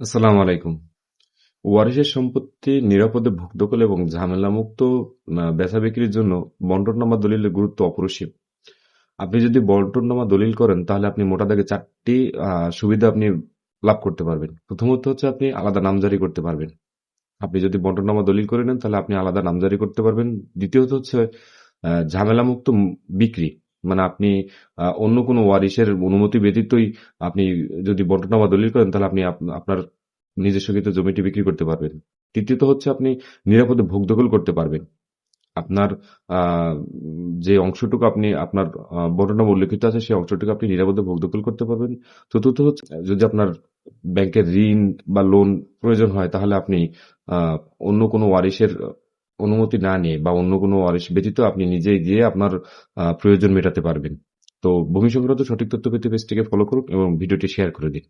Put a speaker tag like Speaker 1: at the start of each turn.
Speaker 1: আসসালামু আলাইকুম। ওয়ারিশের সম্পত্তি নিরাপদে ভোগ দখল এবং ঝামেলামুক্ত বেচা-বিক্রির জন্য বন্টননামা দলিলের গুরুত্ব অপরিসীম। আপনি যদি বন্টননামা দলিল করেন তাহলে আপনি মোটা দাগে ৪টি সুবিধা আপনি লাভ করতে পারবেন। প্রথমত হচ্ছে আপনি আলাদা নামজারি করতে পারবেন। আপনি যদি বন্টননামা দলিল করে নেন তাহলে আপনি আলাদা নামজারি করতে পারবেন। দ্বিতীয়ত হচ্ছে ঝামেলামুক্ত বিক্রি। মানে আপনি অন্য কোনো ওয়ারিশের অনুমতি ব্যতীতই আপনি যদি বন্টননামা দলিল করেন তাহলে আপনি আপনার নিজস্ব ক্ষেত্রে জমিটি বিক্রি করতে পারবেন। তৃতীয়ত হচ্ছে আপনি নিরাপদে ভোগ দখল করতে পারবেন। আপনার যে অংশটুকু আপনি আপনার বন্টনামা উল্লেখিত আছে সেই অংশটুকু আপনি নিরাপদে ভোগ দখল করতে পারবেন। চতুর্থ হচ্ছে যদি আপনার ব্যাংকের ঋণ বা লোন প্রয়োজন হয় তাহলে আপনি অন্য কোনো ওয়ারিশের অনুমতি না নিয়ে বা অন্য কোনো ওয়ারিশ ব্যতীত আপনি নিজেই গিয়ে আপনার প্রয়োজন মেটাতে পারবেন। তো ভূমি সংক্রান্ত সঠিক তথ্য পেতে পেজটিকে ফলো করুন এবং ভিডিওটি শেয়ার করে দিন।